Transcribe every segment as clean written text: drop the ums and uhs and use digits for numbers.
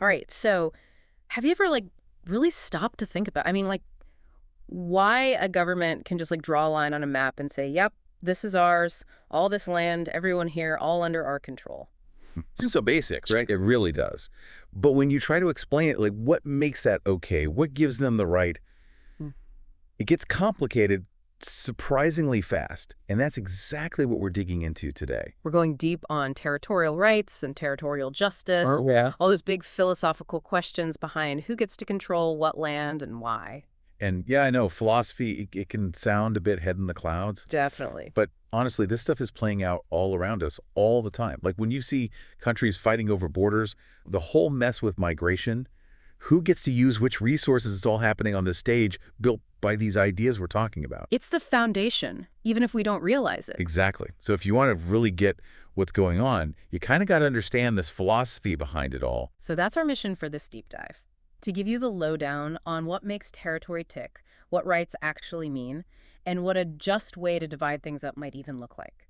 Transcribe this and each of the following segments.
All right, so have you ever, really stopped to think about, why a government can just, draw a line on a map and say, yep, this is ours, all this land, everyone here, all under our control? Seems so basic, right? It really does. But when you try to explain it, like what makes that okay? What gives them the right? Hmm. It gets complicated surprisingly fast. And that's exactly what we're digging into today. We're going deep on territorial rights and territorial justice, Aren't we? Yeah. all those big philosophical questions behind who gets to control what land and why. And yeah, I know philosophy, it can sound a bit head in the clouds. Definitely. But honestly, this stuff is playing out all around us all the time. Like when you see countries fighting over borders, the whole mess with migration, who gets to use which resources, it's all happening on this stage built by these ideas we're talking about. It's the foundation, even if we don't realize it. Exactly. So if you want to really get what's going on, you kind of got to understand this philosophy behind it all. So that's our mission for this deep dive, to give you the lowdown on what makes territory tick, what rights actually mean, and what a just way to divide things up might even look like.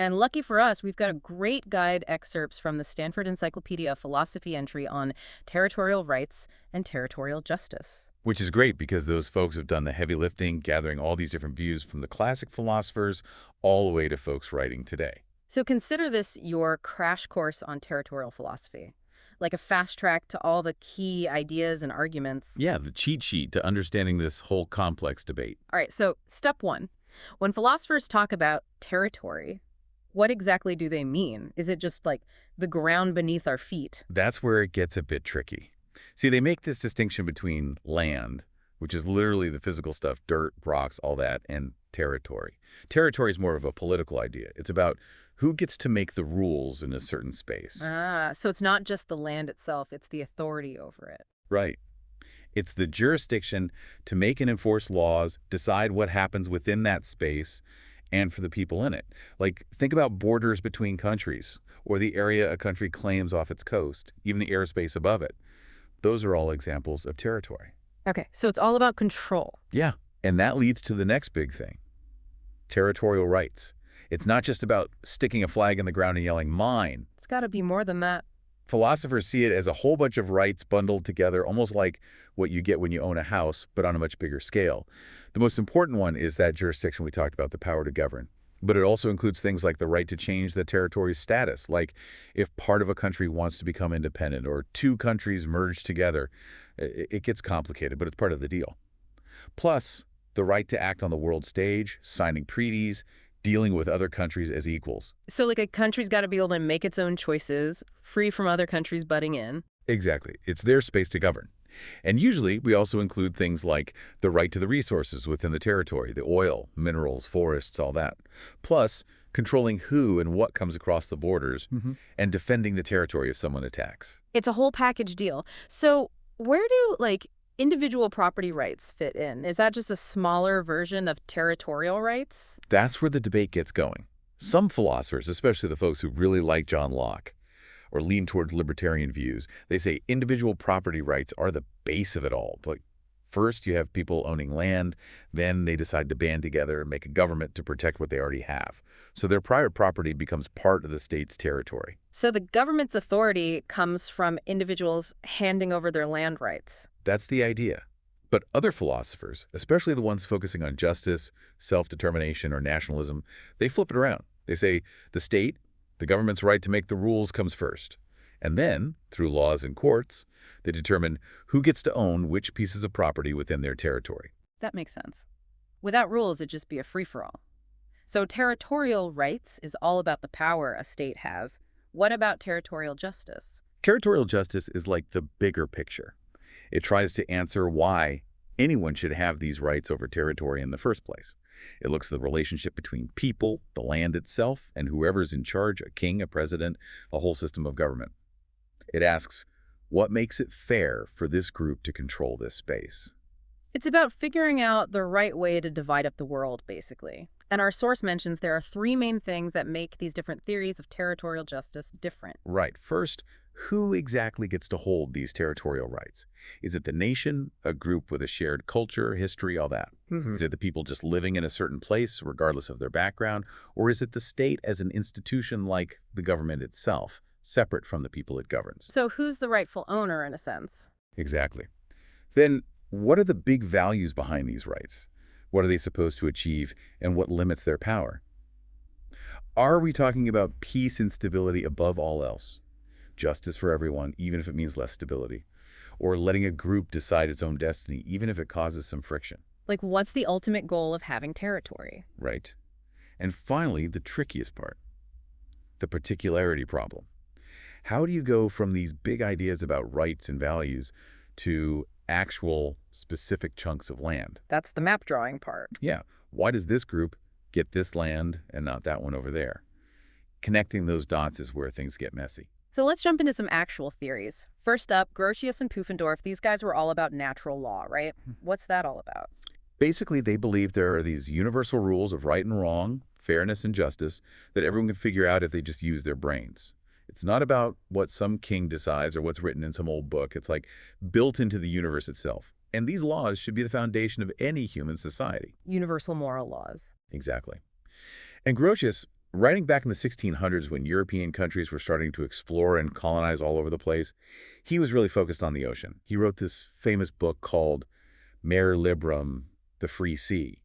And lucky for us, we've got a great guide excerpts from the Stanford Encyclopedia Philosophy entry on territorial rights and territorial justice. Which is great because those folks have done the heavy lifting, gathering all these different views from the classic philosophers all the way to folks writing today. So consider this your crash course on territorial philosophy, like a fast track to all the key ideas and arguments. Yeah, the cheat sheet to understanding this whole complex debate. All right, so step one. When philosophers talk about territory, what exactly do they mean? Is it just like the ground beneath our feet? That's where it gets a bit tricky. See, they make this distinction between land, which is literally the physical stuff, dirt, rocks, all that, and territory. Territory is more of a political idea. It's about who gets to make the rules in a certain space. Ah, so it's not just the land itself, it's the authority over it. Right. It's the jurisdiction to make and enforce laws, decide what happens within that space, and for the people in it. Like, think about borders between countries, or the area a country claims off its coast, even the airspace above it. Those are all examples of territory. Okay, so it's all about control. Yeah, and that leads to the next big thing, territorial rights. It's not just about sticking a flag in the ground and yelling, mine. It's got to be more than that. Philosophers see it as a whole bunch of rights bundled together, almost like what you get when you own a house, but on a much bigger scale. The most important one is that jurisdiction we talked about, the power to govern. But it also includes things like the right to change the territory's status, like if part of a country wants to become independent or two countries merge together. It gets complicated, but it's part of the deal. Plus, the right to act on the world stage, signing treaties, dealing with other countries as equals. So, like, a country's got to be able to make its own choices, free from other countries butting in. Exactly. It's their space to govern. And usually, we also include things like the right to the resources within the territory, the oil, minerals, forests, all that. Plus, controlling who and what comes across the borders and defending the territory if someone attacks. It's a whole package deal. So, where do, individual property rights fit in? Is that just a smaller version of territorial rights? That's where the debate gets going. Some philosophers, especially the folks who really like John Locke or lean towards libertarian views, they say individual property rights are the base of it all. Like, first, you have people owning land, then they decide to band together and make a government to protect what they already have. So their private property becomes part of the state's territory. So the government's authority comes from individuals handing over their land rights. That's the idea. But other philosophers, especially the ones focusing on justice, self-determination, or nationalism, they flip it around. They say the state, the government's right to make the rules comes first. And then, through laws and courts, they determine who gets to own which pieces of property within their territory. That makes sense. Without rules, it'd just be a free-for-all. So territorial rights is all about the power a state has. What about territorial justice? Territorial justice is like the bigger picture. It tries to answer why anyone should have these rights over territory in the first place. It looks at the relationship between people, the land itself, and whoever's in charge, a king, a president, a whole system of government. It asks, what makes it fair for this group to control this space? It's about figuring out the right way to divide up the world, basically. And our source mentions there are three main things that make these different theories of territorial justice different. Right. First, who exactly gets to hold these territorial rights? Is it the nation, a group with a shared culture, history, all that? Is it the people just living in a certain place, regardless of their background? Or is it the state as an institution like the government itself, separate from the people it governs. So who's the rightful owner, in a sense? Exactly. Then, what are the big values behind these rights? What are they supposed to achieve, and what limits their power? Are we talking about peace and stability above all else? Justice for everyone, even if it means less stability? Or letting a group decide its own destiny, even if it causes some friction? Like, what's the ultimate goal of having territory? Right. And finally, the trickiest part, the particularity problem. How do you go from these big ideas about rights and values to actual specific chunks of land? That's the map drawing part. Yeah, why does this group get this land and not that one over there? Connecting those dots is where things get messy. So let's jump into some actual theories. First up, Grotius and Pufendorf, these guys were all about natural law, right? What's that all about? Basically, they believe there are these universal rules of right and wrong, fairness and justice, that everyone can figure out if they just use their brains. It's not about what some king decides or what's written in some old book. It's like built into the universe itself. And these laws should be the foundation of any human society. Universal moral laws. Exactly. And Grotius, writing back in the 1600s when European countries were starting to explore and colonize all over the place, he was really focused on the ocean. He wrote this famous book called Mare Liberum, The Free Sea.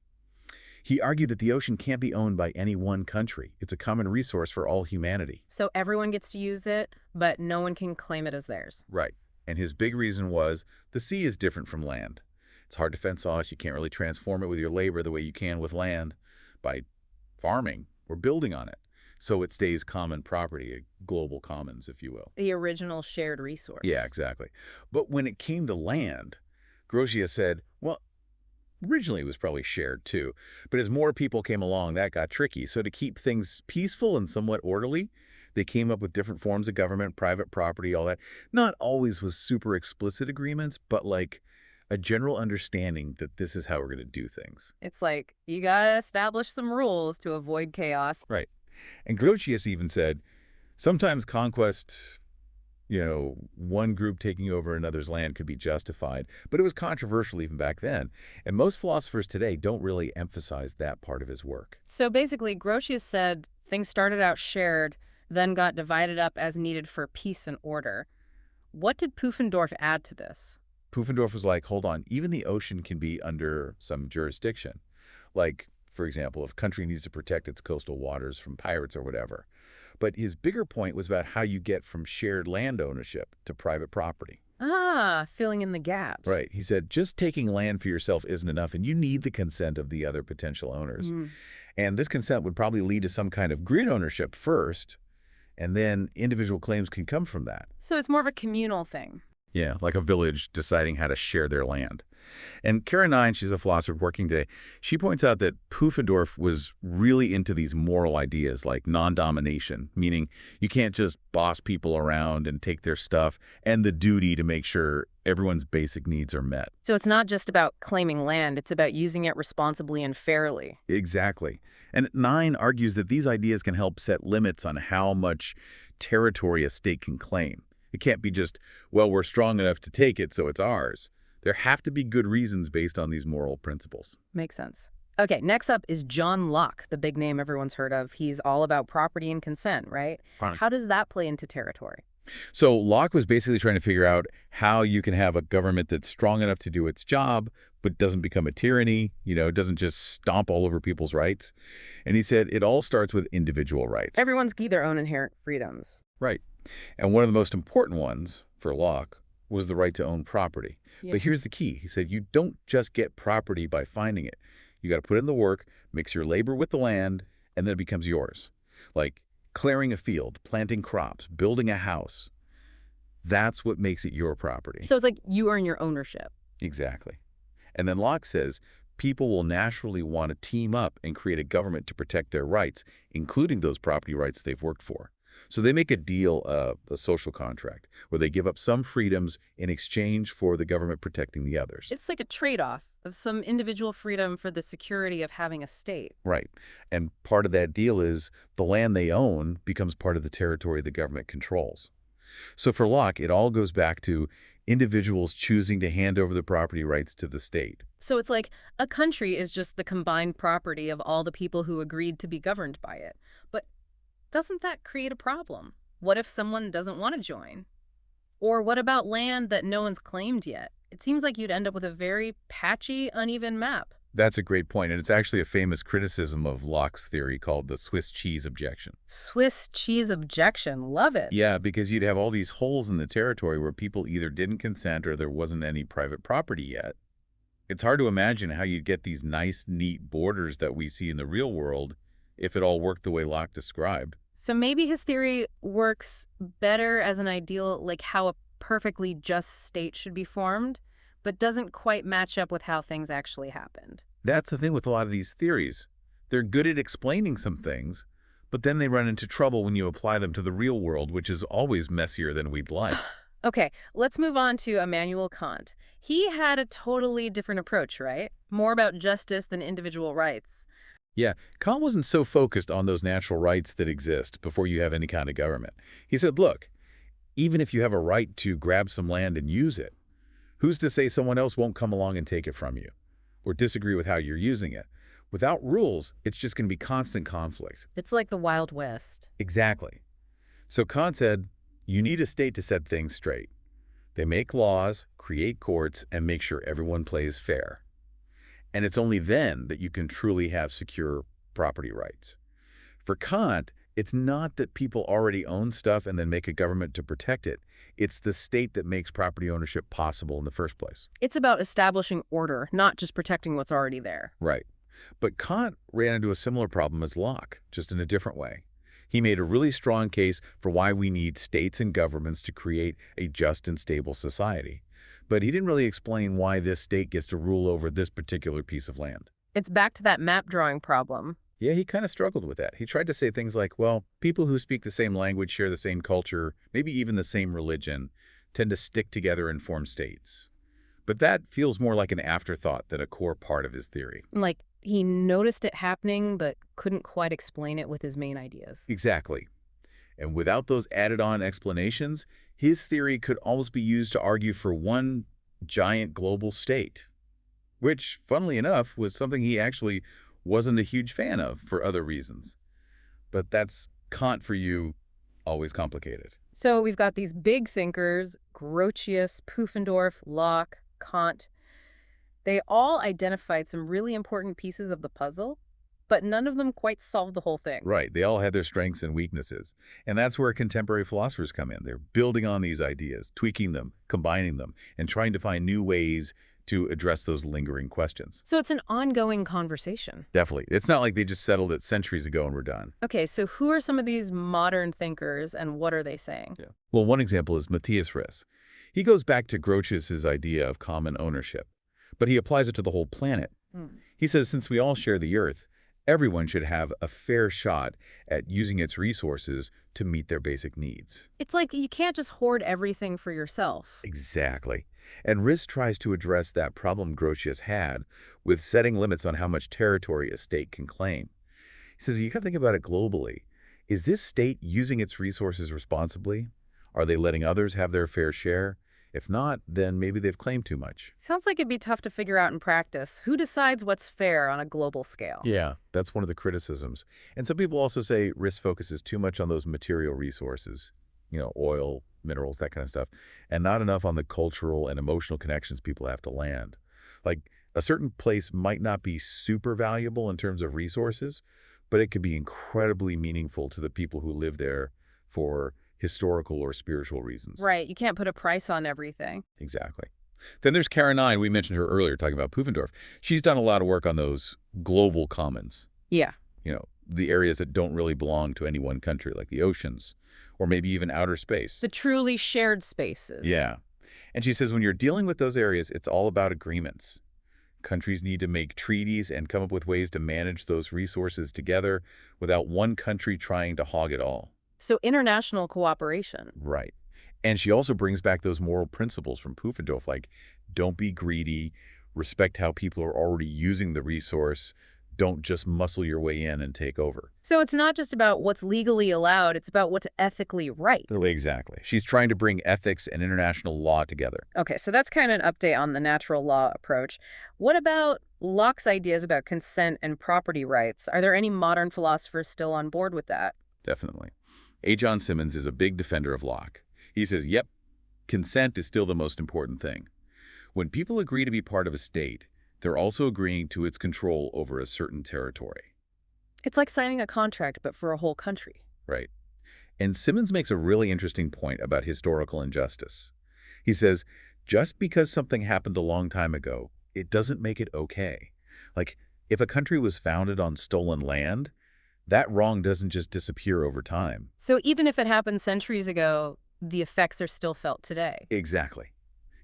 He argued that the ocean can't be owned by any one country. It's a common resource for all humanity. So everyone gets to use it, but no one can claim it as theirs. Right. And his big reason was the sea is different from land. It's hard to fence off. You can't really transform it with your labor the way you can with land by farming or building on it. So it stays common property, a global commons, if you will. The original shared resource. Yeah, exactly. But when it came to land, Grotius said, well, originally it was probably shared too, but as more people came along, that got tricky. So to keep things peaceful and somewhat orderly, they came up with different forms of government, private property, all that. Not always with super explicit agreements, but like a general understanding that this is how we're going to do things. It's like, you gotta establish some rules to avoid chaos. Right. And Grotius even said, sometimes conquest, one group taking over another's land could be justified, but it was controversial even back then. And most philosophers today don't really emphasize that part of his work. So basically, Grotius said things started out shared, then got divided up as needed for peace and order. What did Pufendorf add to this? Pufendorf was like, hold on, even the ocean can be under some jurisdiction. Like, for example, if a country needs to protect its coastal waters from pirates or whatever. But his bigger point was about how you get from shared land ownership to private property. Ah, filling in the gaps. Right. He said, just taking land for yourself isn't enough, and you need the consent of the other potential owners. And this consent would probably lead to some kind of grid ownership first, and then individual claims can come from that. So it's more of a communal thing. Yeah, like a village deciding how to share their land. And Kara Nine, she's a philosopher working today, she points out that Pufendorf was really into these moral ideas like non-domination, meaning you can't just boss people around and take their stuff, and the duty to make sure everyone's basic needs are met. So it's not just about claiming land, it's about using it responsibly and fairly. Exactly. And Nine argues that these ideas can help set limits on how much territory a state can claim. It can't be just, well, we're strong enough to take it, so it's ours. There have to be good reasons based on these moral principles. Makes sense. Okay, next up is John Locke, the big name everyone's heard of. He's all about property and consent, right? Right. How does that play into territory? So Locke was basically trying to figure out how you can have a government that's strong enough to do its job, but doesn't become a tyranny, doesn't just stomp all over people's rights. And he said it all starts with individual rights. Everyone's got their own inherent freedoms. Right. And one of the most important ones for Locke was the right to own property. Yeah. But here's the key. He said, you don't just get property by finding it. You got to put in the work, mix your labor with the land, and then it becomes yours. Like clearing a field, planting crops, building a house. That's what makes it your property. So it's like you earn your ownership. Exactly. And then Locke says, people will naturally want to team up and create a government to protect their rights, including those property rights they've worked for. So they make a deal, a social contract, where they give up some freedoms in exchange for the government protecting the others. It's like a trade-off of some individual freedom for the security of having a state. Right. And part of that deal is the land they own becomes part of the territory the government controls. So for Locke, it all goes back to individuals choosing to hand over the property rights to the state. So it's like a country is just the combined property of all the people who agreed to be governed by it. But doesn't that create a problem? What if someone doesn't want to join? Or what about land that no one's claimed yet? It seems like you'd end up with a very patchy, uneven map. That's a great point, and it's actually a famous criticism of Locke's theory called the Swiss cheese objection. Swiss cheese objection. Love it. Yeah, because you'd have all these holes in the territory where people either didn't consent or there wasn't any private property yet. It's hard to imagine how you'd get these nice, neat borders that we see in the real world if it all worked the way Locke described. So maybe his theory works better as an ideal, like how a perfectly just state should be formed, but doesn't quite match up with how things actually happened. That's the thing with a lot of these theories. They're good at explaining some things, but then they run into trouble when you apply them to the real world, which is always messier than we'd like. Okay, let's move on to Immanuel Kant. He had a totally different approach, right? More about justice than individual rights. Yeah, Kant wasn't so focused on those natural rights that exist before you have any kind of government. He said, look, even if you have a right to grab some land and use it, who's to say someone else won't come along and take it from you or disagree with how you're using it? Without rules, it's just going to be constant conflict. It's like the Wild West. Exactly. So Kant said, you need a state to set things straight. They make laws, create courts, and make sure everyone plays fair. And it's only then that you can truly have secure property rights. For Kant, it's not that people already own stuff and then make a government to protect it. It's the state that makes property ownership possible in the first place. It's about establishing order, not just protecting what's already there. Right. But Kant ran into a similar problem as Locke, just in a different way. He made a really strong case for why we need states and governments to create a just and stable society. But he didn't really explain why this state gets to rule over this particular piece of land. It's back to that map drawing problem. Yeah, he kind of struggled with that. He tried to say things like, well, people who speak the same language, share the same culture, maybe even the same religion, tend to stick together and form states. But that feels more like an afterthought than a core part of his theory. Like, he noticed it happening, but couldn't quite explain it with his main ideas. Exactly. And without those added-on explanations, his theory could almost be used to argue for one giant global state, which, funnily enough, was something he actually wasn't a huge fan of for other reasons. But that's Kant for you, always complicated. So we've got these big thinkers, Grotius, Pufendorf, Locke, Kant. They all identified some really important pieces of the puzzle, but none of them quite solved the whole thing. Right. They all had their strengths and weaknesses. And that's where contemporary philosophers come in. They're building on these ideas, tweaking them, combining them, and trying to find new ways to address those lingering questions. So it's an ongoing conversation. Definitely. It's not like they just settled it centuries ago and we're done. Okay, so who are some of these modern thinkers and what are they saying? Yeah. Well, one example is Matthias Hris. He goes back to Grotius's idea of common ownership, but he applies it to the whole planet. He says since we all share the Earth, everyone should have a fair shot at using its resources to meet their basic needs. It's like you can't just hoard everything for yourself. Exactly. And Riss tries to address that problem Grotius had with setting limits on how much territory a state can claim. He says, you got to think about it globally. Is this state using its resources responsibly? Are they letting others have their fair share? If not, then maybe they've claimed too much. Sounds like it'd be tough to figure out in practice. Who decides what's fair on a global scale? Yeah, that's one of the criticisms. And some people also say Riss focuses too much on those material resources, oil, minerals, that kind of stuff, and not enough on the cultural and emotional connections people have to land. Like, a certain place might not be super valuable in terms of resources, but it could be incredibly meaningful to the people who live there for historical or spiritual reasons. Right, you can't put a price on everything. Exactly. Then there's Karen Nine. We mentioned her earlier talking about Pufendorf. She's done a lot of work on those global commons. Yeah. The areas that don't really belong to any one country, like the oceans, or maybe even outer space. The truly shared spaces. Yeah. And she says when you're dealing with those areas, it's all about agreements. Countries need to make treaties and come up with ways to manage those resources together without one country trying to hog it all. So international cooperation. Right. And she also brings back those moral principles from Pufendorf, like don't be greedy, respect how people are already using the resource, don't just muscle your way in and take over. So it's not just about what's legally allowed, it's about what's ethically right. Exactly. She's trying to bring ethics and international law together. Okay, so that's kind of an update on the natural law approach. What about Locke's ideas about consent and property rights? Are there any modern philosophers still on board with that? Definitely. A. John Simmons is a big defender of Locke. He says, yep, consent is still the most important thing. When people agree to be part of a state, they're also agreeing to its control over a certain territory. It's like signing a contract, but for a whole country. Right. And Simmons makes a really interesting point about historical injustice. He says, just because something happened a long time ago, it doesn't make it okay. Like, if a country was founded on stolen land, that wrong doesn't just disappear over time. So even if it happened centuries ago, the effects are still felt today. Exactly.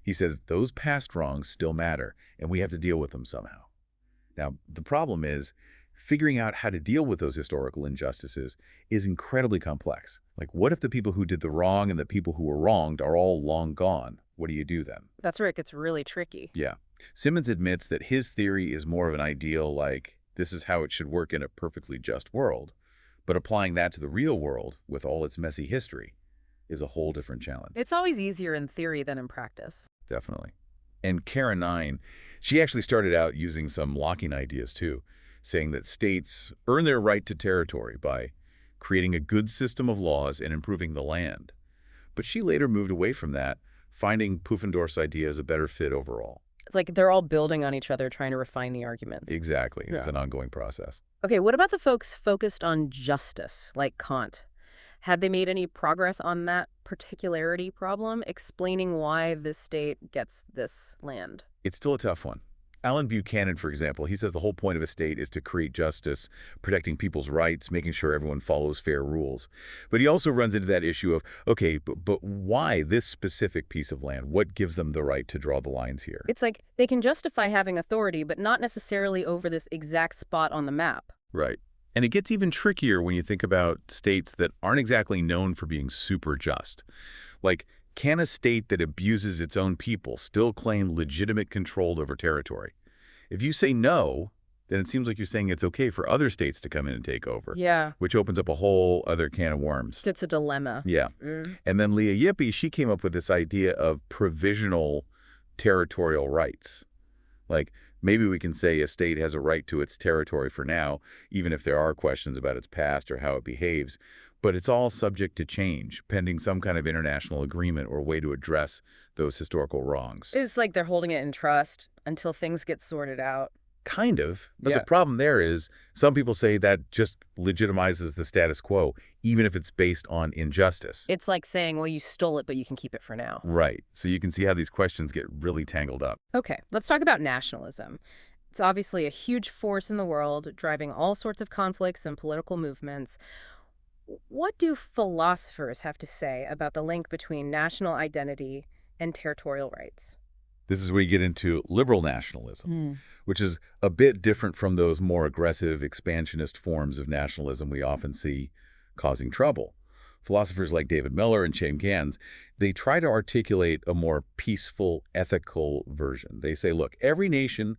He says those past wrongs still matter, and we have to deal with them somehow. Now, the problem is, figuring out how to deal with those historical injustices is incredibly complex. Like, what if the people who did the wrong and the people who were wronged are all long gone? What do you do then? That's where it gets really tricky. Yeah. Simmons admits that his theory is more of an ideal, like, this is how it should work in a perfectly just world. But applying that to the real world, with all its messy history, is a whole different challenge. It's always easier in theory than in practice. Definitely. And Karen Nine, she actually started out using some Lockean ideas too, saying that states earn their right to territory by creating a good system of laws and improving the land. But she later moved away from that, finding Pufendorf's idea as a better fit overall. It's like they're all building on each other, trying to refine the arguments. Exactly. Yeah. It's an ongoing process. Okay, what about the folks focused on justice, like Kant? Had they made any progress on that particularity problem, explaining why this state gets this land? It's still a tough one. Alan Buchanan, for example, he says the whole point of a state is to create justice, protecting people's rights, making sure everyone follows fair rules. But he also runs into that issue of, okay, but why this specific piece of land? What gives them the right to draw the lines here? It's like they can justify having authority, but not necessarily over this exact spot on the map. Right. And it gets even trickier when you think about states that aren't exactly known for being super just. Like, can a state that abuses its own people still claim legitimate control over territory? If you say no, then it seems like you're saying it's okay for other states to come in and take over. Yeah. Which opens up a whole other can of worms. It's a dilemma. Yeah. And then Leah Yippee, she came up with this idea of provisional territorial rights. Like, maybe we can say a state has a right to its territory for now, even if there are questions about its past or how it behaves. But it's all subject to change, pending some kind of international agreement or way to address those historical wrongs. It's like they're holding it in trust until things get sorted out. Kind of. But Yeah. the problem there is some people say that just legitimizes the status quo, even if it's based on injustice. It's like saying, well, you stole it, but you can keep it for now. Right. So you can see how these questions get really tangled up. Okay, let's talk about nationalism. It's obviously a huge force in the world, driving all sorts of conflicts and political movements. What do philosophers have to say about the link between national identity and territorial rights? This is where you get into liberal nationalism, which is a bit different from those more aggressive, expansionist forms of nationalism we often see causing trouble. Philosophers like David Miller and Chaim Gans, they try to articulate a more peaceful, ethical version. They say, look, every nation,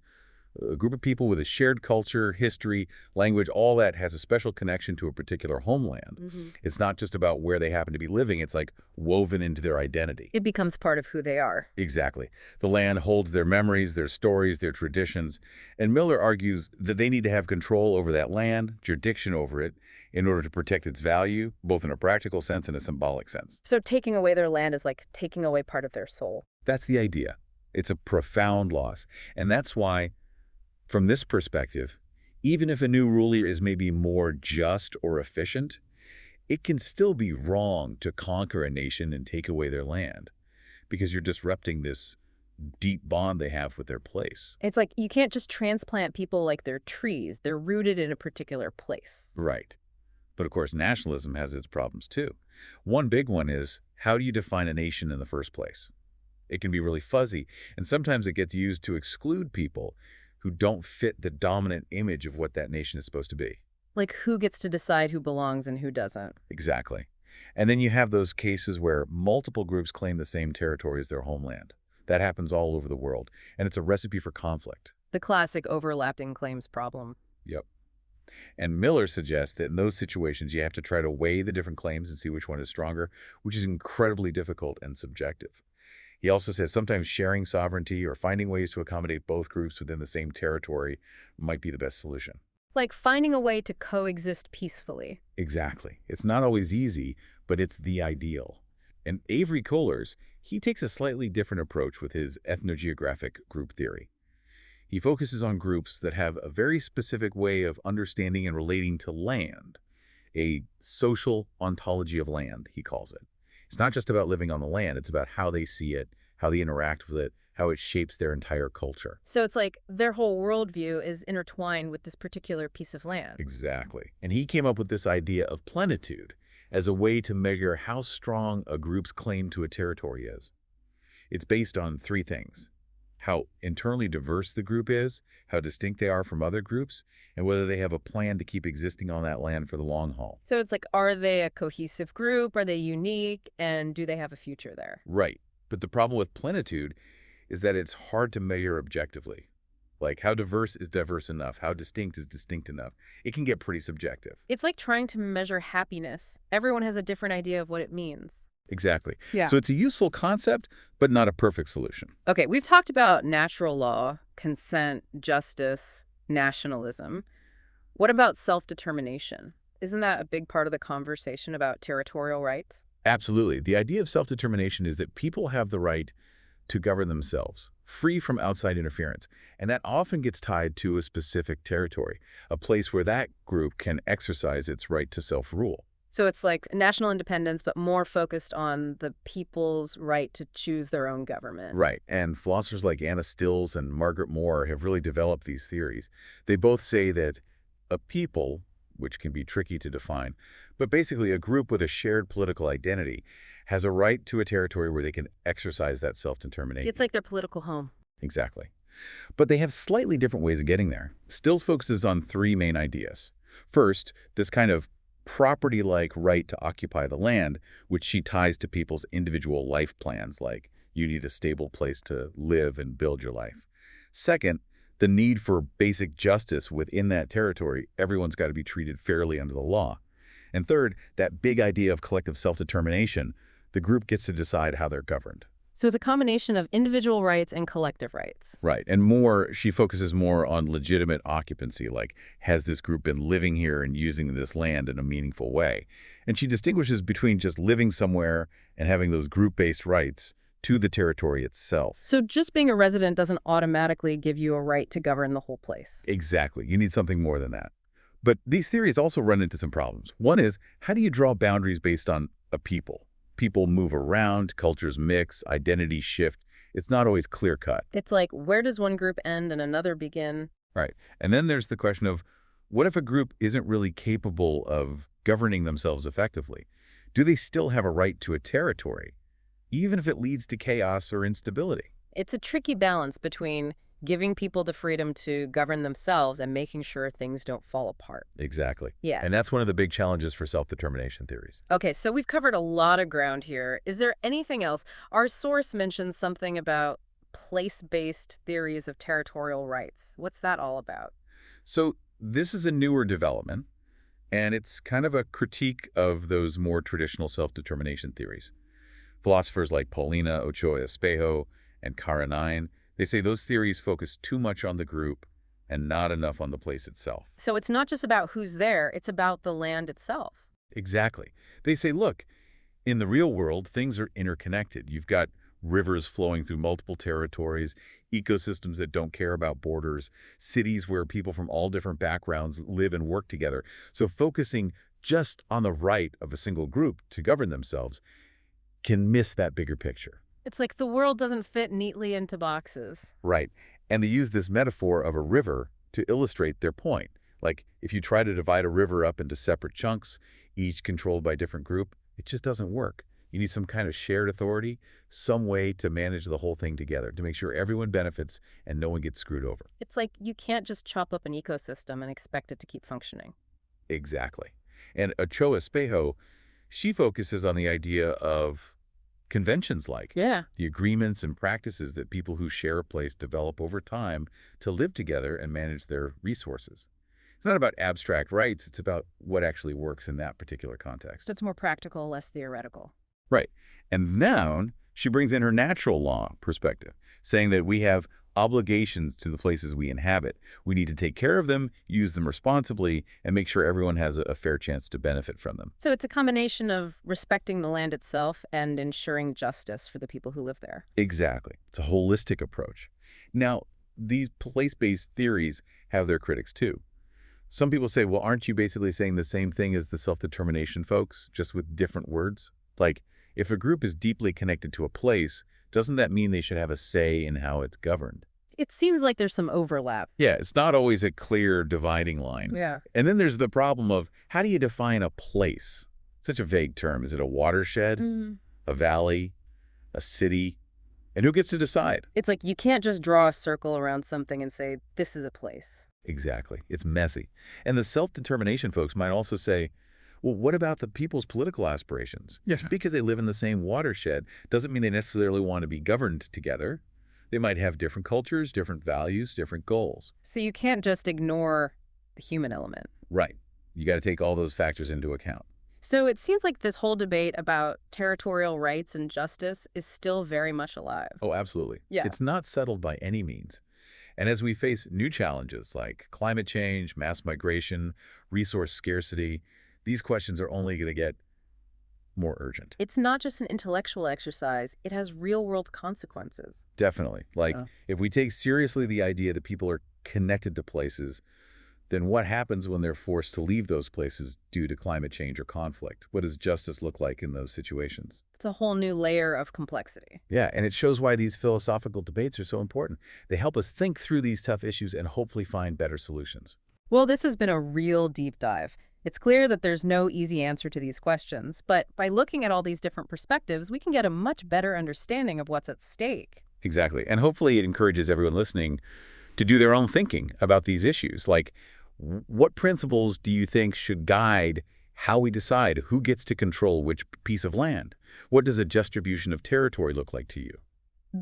a group of people with a shared culture, history, language, all that has a special connection to a particular homeland. It's not just about where they happen to be living. It's like woven into their identity. It becomes part of who they are. Exactly. The land holds their memories, their stories, their traditions. And Miller argues that they need to have control over that land, jurisdiction over it, in order to protect its value, both in a practical sense and a symbolic sense. So taking away their land is like taking away part of their soul. That's the idea. It's a profound loss. And that's why, from this perspective, even if a new ruler is maybe more just or efficient, it can still be wrong to conquer a nation and take away their land, because you're disrupting this deep bond they have with their place. It's like you can't just transplant people like they're trees. They're rooted in a particular place. Right. But of course, nationalism has its problems too. One big one is, how do you define a nation in the first place? It can be really fuzzy, and sometimes it gets used to exclude people who don't fit the dominant image of what that nation is supposed to be. Like who gets to decide who belongs and who doesn't? Exactly. And then you have those cases where multiple groups claim the same territory as their homeland. That happens all over the world, and it's a recipe for conflict. The classic overlapping claims problem. Yep. And Miller suggests that in those situations, you have to try to weigh the different claims and see which one is stronger, which is incredibly difficult and subjective. He also says sometimes sharing sovereignty or finding ways to accommodate both groups within the same territory might be the best solution. Like finding a way to coexist peacefully. Exactly. It's not always easy, but it's the ideal. And Avery Kohlers, he takes a slightly different approach with his ethnogeographic group theory. He focuses on groups that have a very specific way of understanding and relating to land, a social ontology of land, he calls it. It's not just about living on the land, it's about how they see it, how they interact with it, how it shapes their entire culture. So it's like their whole worldview is intertwined with this particular piece of land. Exactly. And he came up with this idea of plenitude as a way to measure how strong a group's claim to a territory is. It's based on three things: how internally diverse the group is, how distinct they are from other groups, and whether they have a plan to keep existing on that land for the long haul. So it's like, are they a cohesive group? Are they unique? And do they have a future there? Right. But the problem with plenitude is that it's hard to measure objectively. Like, how diverse is diverse enough? How distinct is distinct enough? It can get pretty subjective. It's like trying to measure happiness. Everyone has a different idea of what it means. Exactly. Yeah. So it's a useful concept, but not a perfect solution. Okay, we've talked about natural law, consent, justice, nationalism. What about self-determination? Isn't that a big part of the conversation about territorial rights? Absolutely. The idea of self-determination is that people have the right to govern themselves, free from outside interference. And that often gets tied to a specific territory, a place where that group can exercise its right to self-rule. So it's like national independence, but more focused on the people's right to choose their own government. Right. And philosophers like Anna Stills and Margaret Moore have really developed these theories. They both say that a people, which can be tricky to define, but basically a group with a shared political identity, has a right to a territory where they can exercise that self-determination. It's like their political home. Exactly. But they have slightly different ways of getting there. Stills focuses on three main ideas. First, this kind of property-like right to occupy the land, which she ties to people's individual life plans, like you need a stable place to live and build your life. Second, the need for basic justice within that territory. Everyone's got to be treated fairly under the law. And third, that big idea of collective self-determination. The group gets to decide how they're governed. So it's a combination of individual rights and collective rights. Right. And more, she focuses more on legitimate occupancy, like has this group been living here and using this land in a meaningful way? And she distinguishes between just living somewhere and having those group-based rights to the territory itself. So just being a resident doesn't automatically give you a right to govern the whole place. Exactly. You need something more than that. But these theories also run into some problems. One is, how do you draw boundaries based on a people? People move around, cultures mix, identities shift. It's not always clear-cut. It's like, where does one group end and another begin? Right. And then there's the question of, what if a group isn't really capable of governing themselves effectively? Do they still have a right to a territory, even if it leads to chaos or instability? It's a tricky balance between giving people the freedom to govern themselves and making sure things don't fall apart. Exactly. Yeah. And that's one of the big challenges for self-determination theories. Okay, so we've covered a lot of ground here. Is there anything else? Our source mentions something about place-based theories of territorial rights. What's that all about? So this is a newer development, and it's kind of a critique of those more traditional self-determination theories. Philosophers like Paulina Ochoa Espejo and Karenine, they say those theories focus too much on the group and not enough on the place itself. So it's not just about who's there, it's about the land itself. Exactly. They say, look, in the real world, things are interconnected. You've got rivers flowing through multiple territories, ecosystems that don't care about borders, cities where people from all different backgrounds live and work together. So focusing just on the right of a single group to govern themselves can miss that bigger picture. It's like the world doesn't fit neatly into boxes. Right. And they use this metaphor of a river to illustrate their point. Like, if you try to divide a river up into separate chunks, each controlled by a different group, it just doesn't work. You need some kind of shared authority, some way to manage the whole thing together, to make sure everyone benefits and no one gets screwed over. It's like you can't just chop up an ecosystem and expect it to keep functioning. Exactly. And Ochoa Espejo, she focuses on the idea of conventions like Yeah. the agreements and practices that people who share a place develop over time to live together and manage their resources. It's not about abstract rights, it's about what actually works in that particular context. So it's more practical, less theoretical. Right. And now she brings in her natural law perspective, saying that we have obligations to the places we inhabit. We need to take care of them, use them responsibly, and make sure everyone has a fair chance to benefit from them. So it's a combination of respecting the land itself and ensuring justice for the people who live there. Exactly. It's a holistic approach. Now, these place-based theories have their critics too. Some people say, well, aren't you basically saying the same thing as the self-determination folks, just with different words? Like, if a group is deeply connected to a place, doesn't that mean they should have a say in how it's governed? It seems like there's some overlap. Yeah, it's not always a clear dividing line. Yeah. And then there's the problem of how do you define a place? Such a vague term. Is it a watershed, Mhm. a valley, a city? And who gets to decide? It's like you can't just draw a circle around something and say, this is a place. Exactly. It's messy. And the self-determination folks might also say, well, what about the people's political aspirations? Yeah. Just because they live in the same watershed doesn't mean they necessarily want to be governed together. They might have different cultures, different values, different goals. So you can't just ignore the human element. Right. You got to take all those factors into account. So it seems like this whole debate about territorial rights and justice is still very much alive. Oh, absolutely. Yeah. It's not settled by any means. And as we face new challenges like climate change, mass migration, resource scarcity, these questions are only going to get more urgent. It's not just an intellectual exercise, it has real-world consequences. Definitely. Like, Oh. if we take seriously the idea that people are connected to places, then what happens when they're forced to leave those places due to climate change or conflict? What does justice look like in those situations? It's a whole new layer of complexity. Yeah, and it shows why these philosophical debates are so important. They help us think through these tough issues and hopefully find better solutions. Well, this has been a real deep dive. It's clear that there's no easy answer to these questions, but by looking at all these different perspectives, we can get a much better understanding of what's at stake. Exactly. And hopefully it encourages everyone listening to do their own thinking about these issues. Like, what principles do you think should guide how we decide who gets to control which piece of land? What does a distribution of territory look like to you?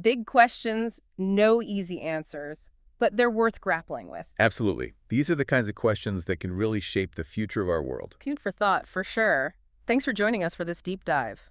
Big questions, no easy answers, but they're worth grappling with. Absolutely. These are the kinds of questions that can really shape the future of our world. Food for thought, for sure. Thanks for joining us for this deep dive.